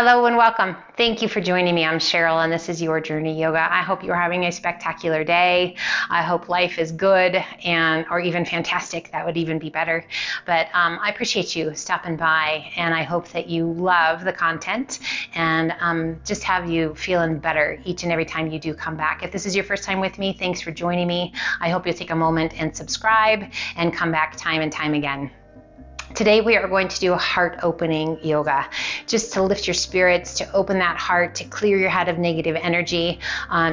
Hello and welcome. Thank you for joining me. I'm Cheryl and this is Your Journey Yoga. I hope you're having a spectacular day. I hope life is good or even fantastic. That would even be better. But I appreciate you stopping by and I hope that you love the content and just have you feeling better each and every time you do come back. If this is your first time with me, thanks for joining me. I hope you'll take a moment and subscribe and come back time and time again. Today we are going to do a heart opening yoga, just to lift your spirits, to open that heart, to clear your head of negative energy.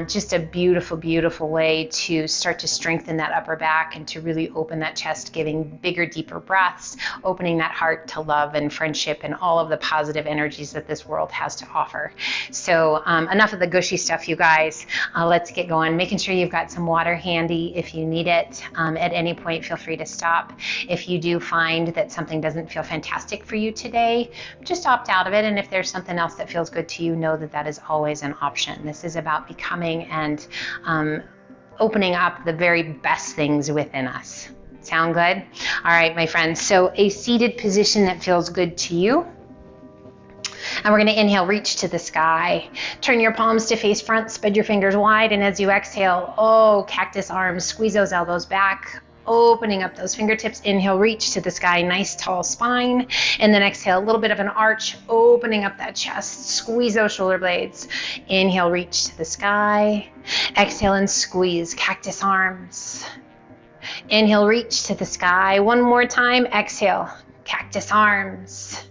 Just a beautiful, beautiful way to start to strengthen that upper back and to really open that chest, giving bigger, deeper breaths, opening that heart to love and friendship and all of the positive energies that this world has to offer. So enough of the gushy stuff, you guys. Let's get going. Making sure you've got some water handy if you need it. At any point, feel free to stop. If you do find that something doesn't feel fantastic for you today, just opt out of it. And if there's something else that feels good to you, know that that is always an option. This is about becoming and opening up the very best things within us. Sound good? All right, my friends. So a seated position that feels good to you. And we're going to inhale, reach to the sky. Turn your palms to face front, spread your fingers wide. And as you exhale, cactus arms, squeeze those elbows back. Opening up those fingertips, inhale, reach to the sky, nice tall spine, and then exhale, a little bit of an arch, opening up that chest, squeeze those shoulder blades, inhale, reach to the sky, exhale and squeeze, cactus arms, inhale, reach to the sky, one more time, exhale, cactus arms,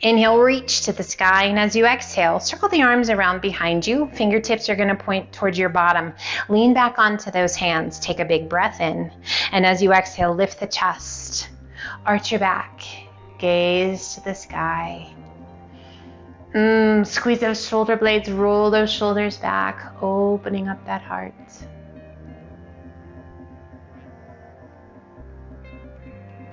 inhale, reach to the sky, and as you exhale, circle the arms around behind you. Fingertips are going to point towards your bottom. Lean back onto those hands. Take a big breath in. And as you exhale, lift the chest. Arch your back. Gaze to the sky. Squeeze those shoulder blades. Roll those shoulders back. Opening up that heart.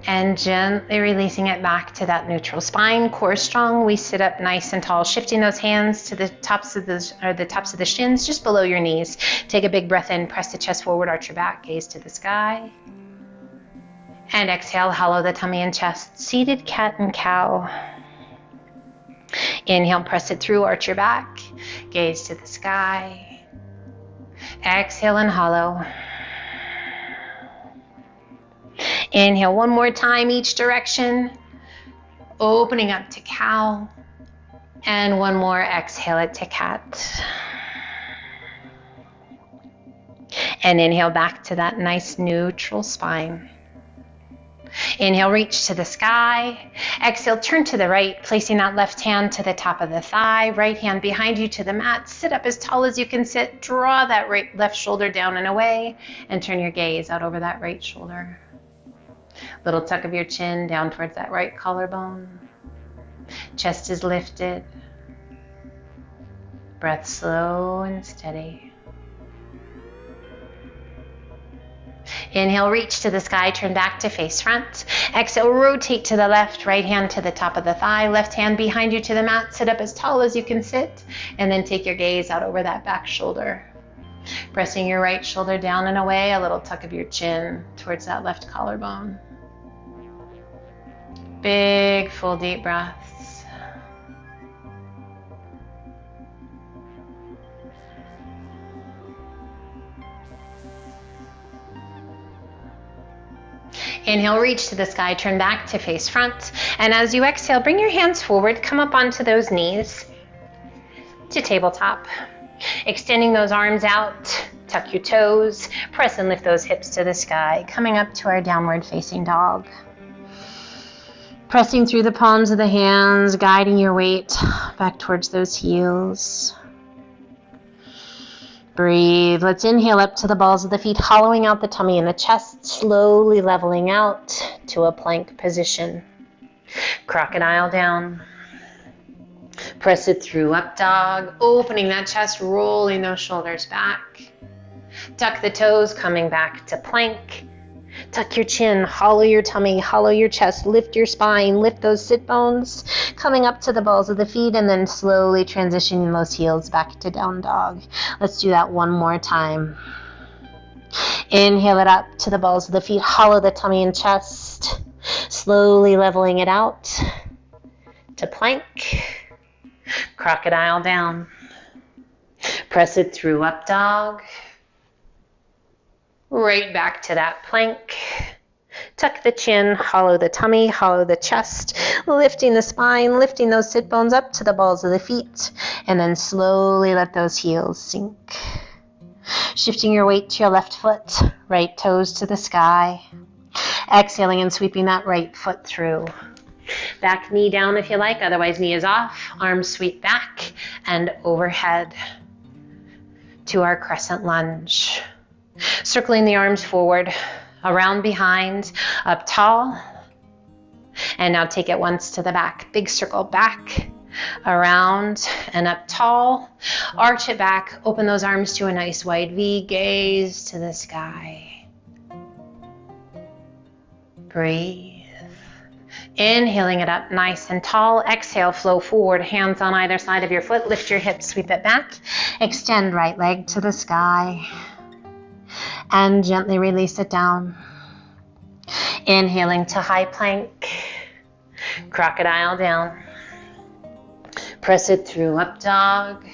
And gently releasing it back to that neutral spine, core strong. We sit up nice and tall, shifting those hands to the tops of the shins, just below your knees. Take a big breath in, press the chest forward, arch your back, gaze to the sky. And exhale, hollow the tummy and chest, seated cat and cow. Inhale, press it through, arch your back, gaze to the sky. Exhale and hollow. Inhale one more time each direction, opening up to cow, and one more, exhale it to cat. And inhale back to that nice neutral spine. Inhale, reach to the sky. Exhale, turn to the right, placing that left hand to the top of the thigh, right hand behind you to the mat. Sit up as tall as you can sit. Draw that left shoulder down and away, and turn your gaze out over that right shoulder. Little tuck of your chin down towards that right collarbone. Chest is lifted. Breath slow and steady. Inhale, reach to the sky, turn back to face front. Exhale, rotate to the left, right hand to the top of the thigh, left hand behind you to the mat. Sit up as tall as you can sit, and then take your gaze out over that back shoulder. Pressing your right shoulder down and away, a little tuck of your chin towards that left collarbone. Big, full, deep breaths. Inhale, reach to the sky, turn back to face front. And as you exhale, bring your hands forward, come up onto those knees to tabletop. Extending those arms out, tuck your toes, press and lift those hips to the sky, coming up to our downward facing dog. Pressing through the palms of the hands, guiding your weight back towards those heels. Breathe. Let's inhale up to the balls of the feet, hollowing out the tummy and the chest, slowly leveling out to a plank position. Crocodile down. Press it through, up dog, opening that chest, rolling those shoulders back. Tuck the toes, coming back to plank. Tuck your chin, hollow your tummy, hollow your chest, lift your spine, lift those sit bones, coming up to the balls of the feet, and then slowly transitioning those heels back to down dog. Let's do that one more time. Inhale it up to the balls of the feet, hollow the tummy and chest, slowly leveling it out to plank. Crocodile down. Press it through up dog. Right back to that plank. Tuck the chin, hollow the tummy, hollow the chest, lifting the spine, lifting those sit bones up to the balls of the feet, and then slowly let those heels sink. Shifting your weight to your left foot, right toes to the sky. Exhaling and sweeping that right foot through. Back knee down if you like, otherwise knee is off. Arms sweep back and overhead to our crescent lunge. Circling the arms forward, around behind, up tall. And now take it once to the back. Big circle back, around, and up tall. Arch it back, open those arms to a nice wide V, gaze to the sky. Breathe. Inhaling it up nice and tall. Exhale, flow forward, hands on either side of your foot. Lift your hips, sweep it back. Extend right leg to the sky. And gently release it down. Inhaling to high plank. Crocodile down. Press it through up dog.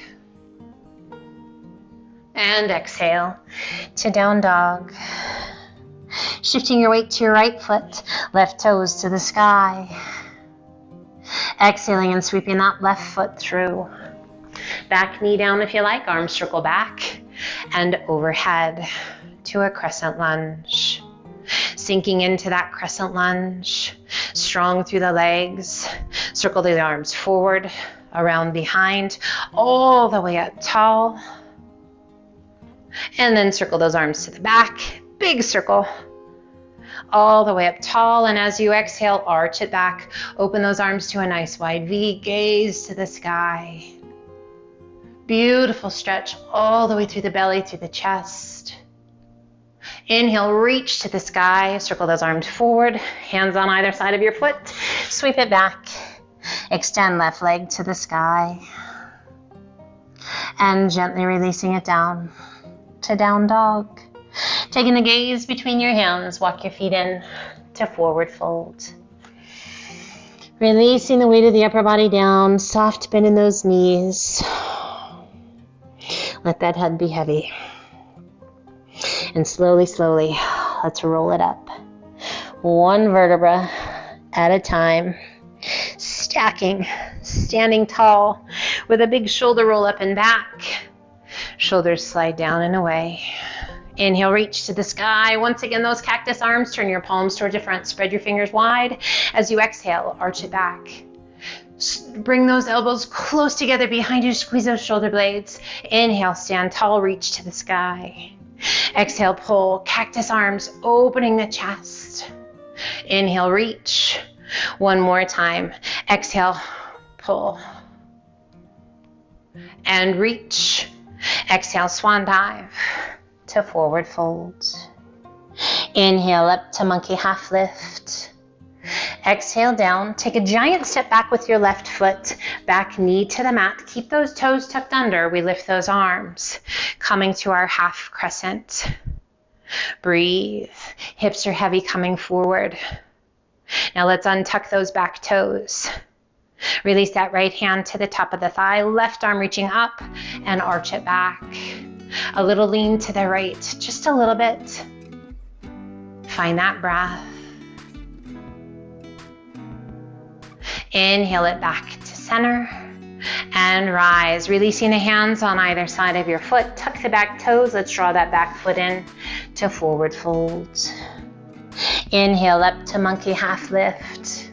And exhale to down dog. Shifting your weight to your right foot, left toes to the sky. Exhaling and sweeping that left foot through. Back knee down if you like, arms circle back and overhead to a crescent lunge. Sinking into that crescent lunge, strong through the legs. Circle the arms forward, around behind, all the way up tall. And then circle those arms to the back, big circle. All the way up tall, and as you exhale, arch it back. Open those arms to a nice wide V, gaze to the sky. Beautiful stretch all the way through the belly, through the chest. Inhale, reach to the sky. Circle those arms forward, hands on either side of your foot. Sweep it back. Extend left leg to the sky. And gently releasing it down to down dog. Taking the gaze between your hands, walk your feet in to forward fold. Releasing the weight of the upper body down, soft bend in those knees. Let that head be heavy. And slowly, slowly, let's roll it up. One vertebra at a time. Stacking, standing tall with a big shoulder roll up and back. Shoulders slide down and away. Inhale, reach to the sky. Once again, those cactus arms, turn your palms towards your front. Spread your fingers wide. As you exhale, arch it back. Bring those elbows close together behind you. Squeeze those shoulder blades. Inhale, stand tall, reach to the sky. Exhale, pull. Cactus arms, opening the chest. Inhale, reach. One more time. Exhale, pull. And reach. Exhale, swan dive to forward fold. Inhale up to monkey half lift. Exhale down. Take a giant step back with your left foot. Back knee to the mat. Keep those toes tucked under. We lift those arms. Coming to our half crescent. Breathe. Hips are heavy coming forward. Now let's untuck those back toes. Release that right hand to the top of the thigh. Left arm reaching up and arch it back. A little lean to the right, just a little bit. Find that breath. Inhale it back to center and rise. Releasing the hands on either side of your foot. Tuck the back toes. Let's draw that back foot in to forward fold. Inhale up to monkey half lift.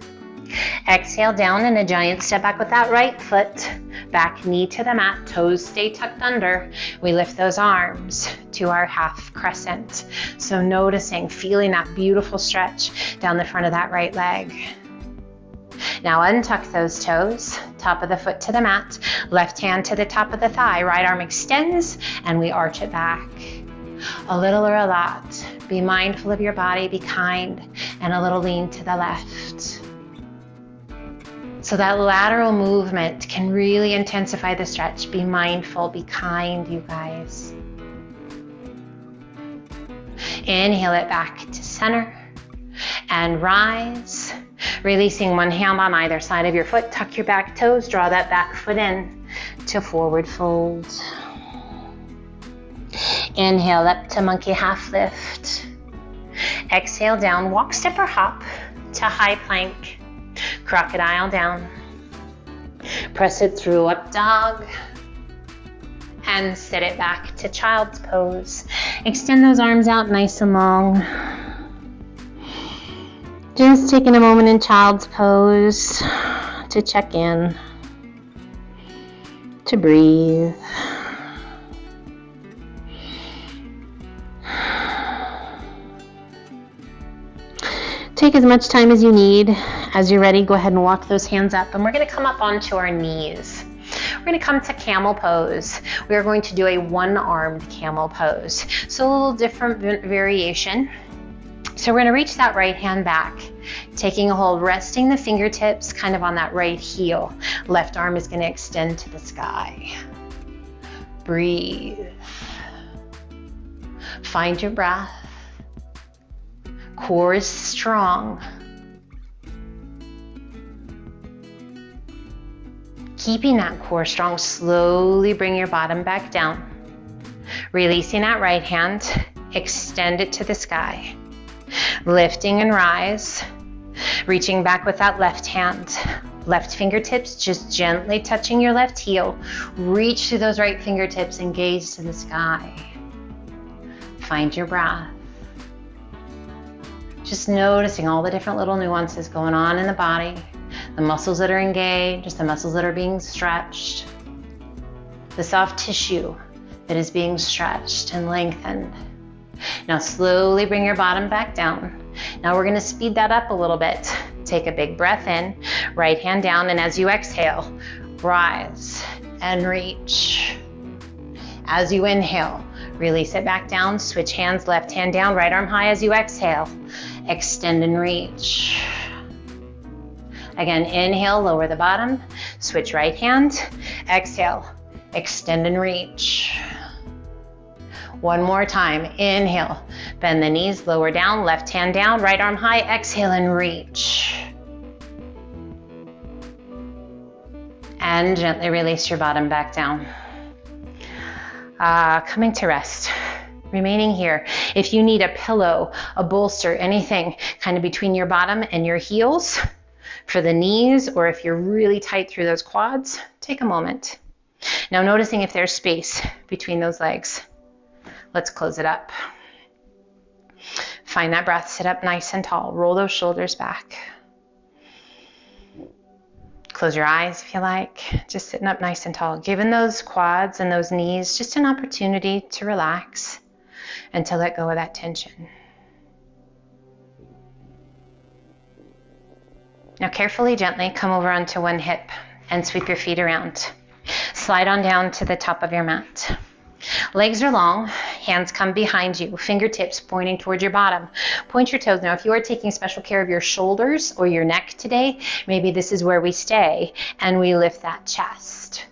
Exhale down in a giant step back with that right foot. Back knee to the mat, toes stay tucked under. We lift those arms to our half crescent. So noticing, feeling that beautiful stretch down the front of that right leg. Now untuck those toes, top of the foot to the mat, left hand to the top of the thigh, right arm extends, and we arch it back. A little or a lot. Be mindful of your body, be kind, and a little lean to the left. So that lateral movement can really intensify the stretch. Be mindful, be kind, you guys. Inhale it back to center and rise. Releasing one hand on either side of your foot, tuck your back toes, draw that back foot in to forward fold. Inhale up to monkey half lift. Exhale down, walk, step, or hop to high plank. Crocodile down. Press it through, up dog. And sit it back to child's pose. Extend those arms out nice and long. Just taking a moment in child's pose to check in, to breathe. Take as much time as you need. As you're ready, go ahead and walk those hands up, and we're going to come up onto our knees. We're going to come to camel pose. We are going to do a one-armed camel pose. So a little different variation. So we're going to reach that right hand back, taking a hold, resting the fingertips kind of on that right heel. Left arm is going to extend to the sky. Breathe. Find your breath. Core is strong. Keeping that core strong, slowly bring your bottom back down. Releasing that right hand, extend it to the sky. Lifting and rise. Reaching back with that left hand. Left fingertips just gently touching your left heel. Reach through those right fingertips and gaze to the sky. Find your breath. Just noticing all the different little nuances going on in the body. The muscles that are engaged, the muscles that are being stretched. The soft tissue that is being stretched and lengthened. Now slowly bring your bottom back down. Now we're going to speed that up a little bit. Take a big breath in, right hand down, and as you exhale, rise and reach. As you inhale, release it back down, switch hands, left hand down, right arm high as you exhale. Extend and reach. Again, inhale, lower the bottom, switch right hand, exhale, extend and reach. One more time, inhale, bend the knees, lower down, left hand down, right arm high, exhale and reach. And gently release your bottom back down. Coming to rest. Remaining here. If you need a pillow, a bolster, anything kind of between your bottom and your heels for the knees, or if you're really tight through those quads, take a moment. Now noticing if there's space between those legs. Let's close it up. Find that breath, sit up nice and tall. Roll those shoulders back. Close your eyes if you like. Just sitting up nice and tall. Giving those quads and those knees just an opportunity to relax and to let go of that tension. Now carefully, gently come over onto one hip and sweep your feet around. Slide on down to the top of your mat. Legs are long, hands come behind you, fingertips pointing towards your bottom. Point your toes. Now, if you are taking special care of your shoulders or your neck today, maybe this is where we stay and we lift that chest.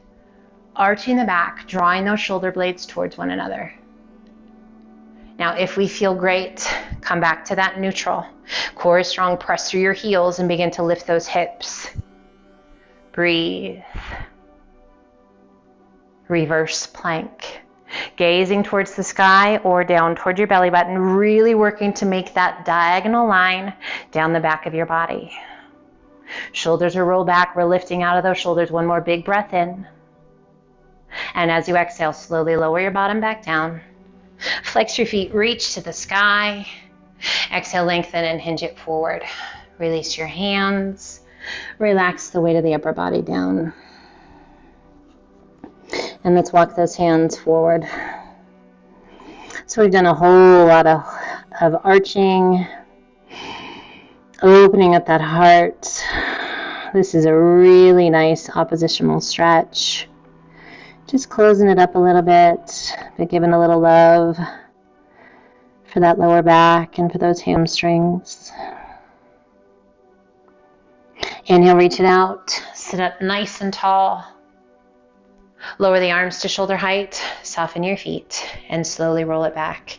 Arching the back, drawing those shoulder blades towards one another. Now, if we feel great, come back to that neutral. Core is strong, press through your heels and begin to lift those hips. Breathe. Reverse plank. Gazing towards the sky or down towards your belly button, really working to make that diagonal line down the back of your body. Shoulders are rolled back. We're lifting out of those shoulders. One more big breath in. And as you exhale, slowly lower your bottom back down. Flex your feet, reach to the sky. Exhale, lengthen and hinge it forward. Release your hands. Relax the weight of the upper body down. And let's walk those hands forward. So we've done a whole lot of arching, opening up that heart. This is a really nice oppositional stretch. Just closing it up a little bit, but giving a little love for that lower back and for those hamstrings. Inhale, reach it out, sit up nice and tall. Lower the arms to shoulder height, soften your feet, and slowly roll it back.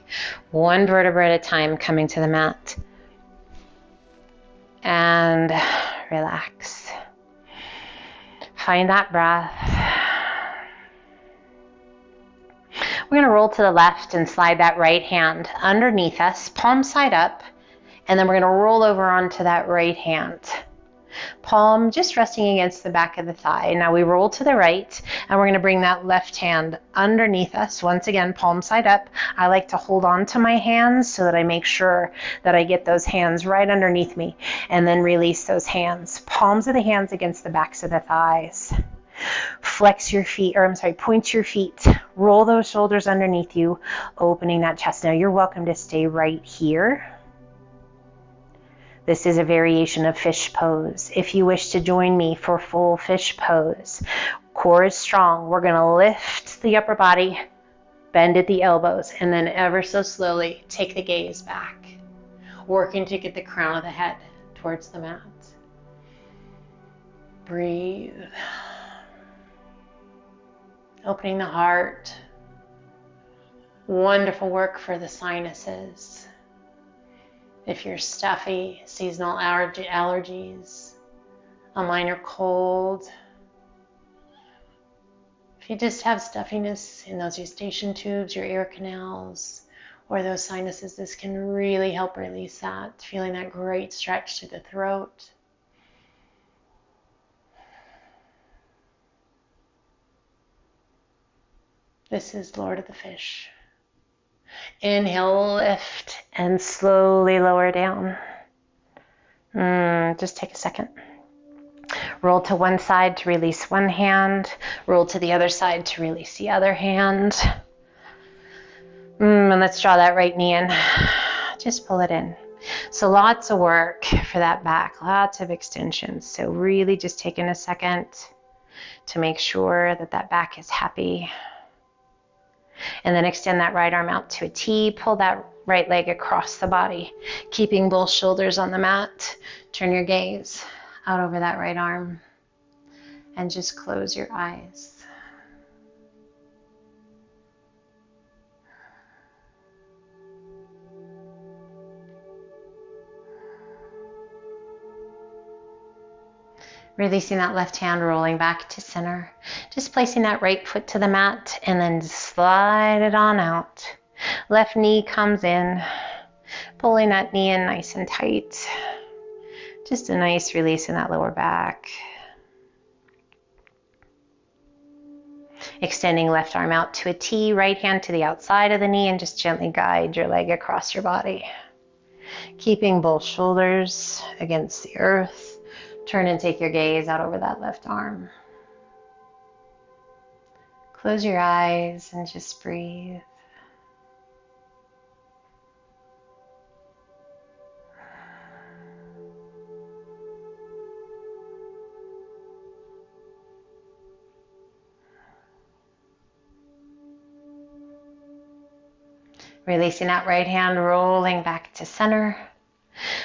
One vertebra at a time coming to the mat. and relax. Find that breath. We're going to roll to the left and slide that right hand underneath us, palm side up, and then we're going to roll over onto that right hand. Palm just resting against the back of the thigh. Now we roll to the right, and we're going to bring that left hand underneath us. Once again, palm side up. I like to hold on to my hands so that I make sure that I get those hands right underneath me, and then release those hands. Palms of the hands against the backs of the thighs. Flex your feet, point your feet. Roll those shoulders underneath you, opening that chest. Now you're welcome to stay right here. This is a variation of fish pose. If you wish to join me for full fish pose, core is strong. We're going to lift the upper body, bend at the elbows, and then ever so slowly take the gaze back, working to get the crown of the head towards the mat. Breathe. Opening the heart. Wonderful work for the sinuses. If you're stuffy, seasonal allergies, a minor cold, if you just have stuffiness in those eustachian tubes, your ear canals, or those sinuses, this can really help release that, feeling that great stretch through the throat. This is Lord of the Fish. Inhale, lift, and slowly lower down. Just take a second. Roll to one side to release one hand. Roll to the other side to release the other hand. And let's draw that right knee in. Just pull it in. So lots of work for that back, lots of extensions. So really just taking a second to make sure that that back is happy. And then extend that right arm out to a T. Pull that right leg across the body, keeping both shoulders on the mat. Turn your gaze out over that right arm and just close your eyes. Releasing that left hand, rolling back to center. Just placing that right foot to the mat and then slide it on out. Left knee comes in, pulling that knee in nice and tight. Just a nice release in that lower back. Extending left arm out to a T, right hand to the outside of the knee, and just gently guide your leg across your body. Keeping both shoulders against the earth. Turn and take your gaze out over that left arm. Close your eyes and just breathe. Releasing that right hand, rolling back to center.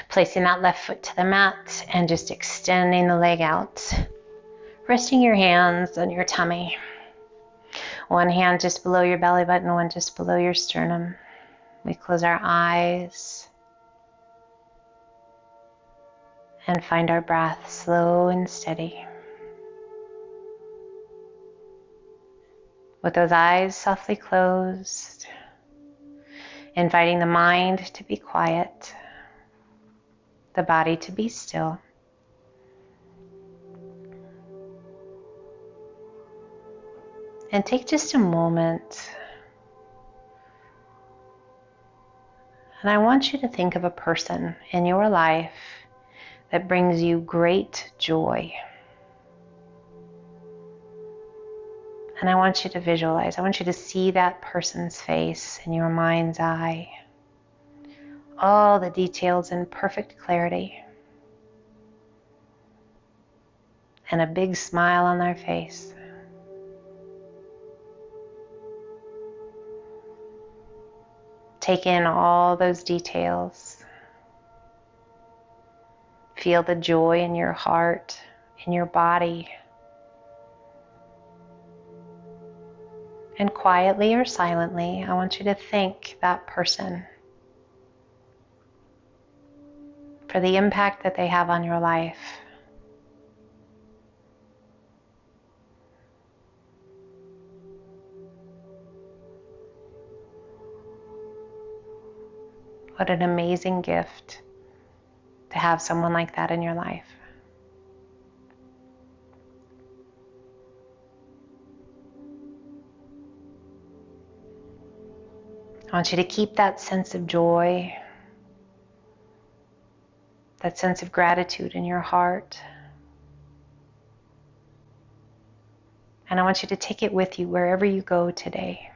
Placing that left foot to the mat and just extending the leg out. Resting your hands on your tummy. One hand just below your belly button, one just below your sternum. We close our eyes and find our breath slow and steady. With those eyes softly closed, inviting the mind to be quiet, the body to be still. And take just a moment. And I want you to think of a person in your life that brings you great joy. And I want you to visualize, I want you to see that person's face in your mind's eye. All the details in perfect clarity. And a big smile on their face. Take in all those details. Feel the joy in your heart, in your body. And quietly or silently, I want you to thank that person for the impact that they have on your life. What an amazing gift to have someone like that in your life. I want you to keep that sense of joy, that sense of gratitude in your heart. And I want you to take it with you wherever you go today,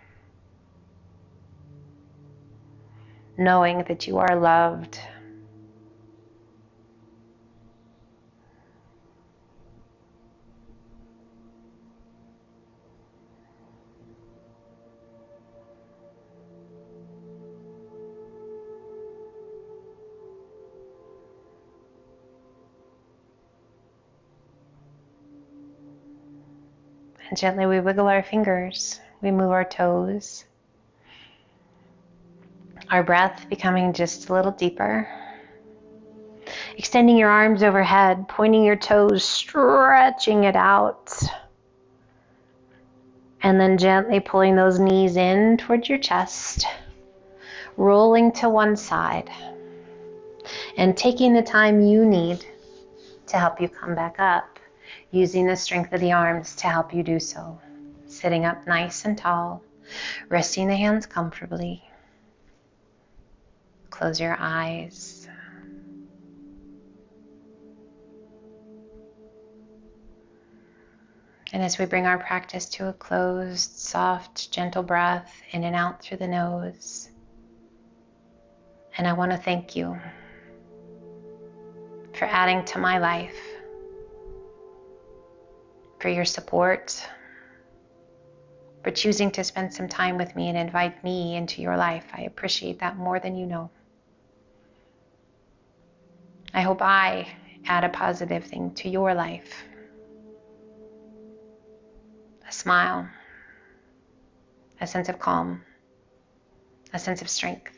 knowing that you are loved, and gently we wiggle our fingers, we move our toes, our breath becoming just a little deeper. Extending your arms overhead, pointing your toes, stretching it out. And then gently pulling those knees in towards your chest, rolling to one side, and taking the time you need to help you come back up, using the strength of the arms to help you do so. Sitting up nice and tall, resting the hands comfortably. Close your eyes. And as we bring our practice to a closed, soft, gentle breath in and out through the nose. And I want to thank you for adding to my life, for your support, for choosing to spend some time with me and invite me into your life. I appreciate that more than you know. I hope I add a positive thing to your life. A smile, a sense of calm, a sense of strength.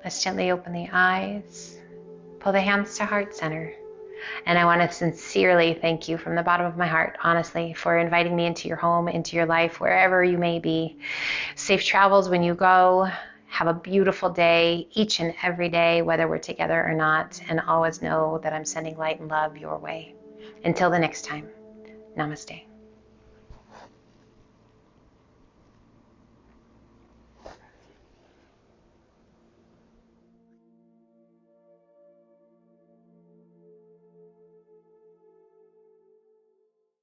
Let's gently open the eyes, pull the hands to heart center. And I want to sincerely thank you from the bottom of my heart, honestly, for inviting me into your home, into your life, wherever you may be. Safe travels when you go. Have a beautiful day, each and every day, whether we're together or not. And always know that I'm sending light and love your way. Until the next time, namaste.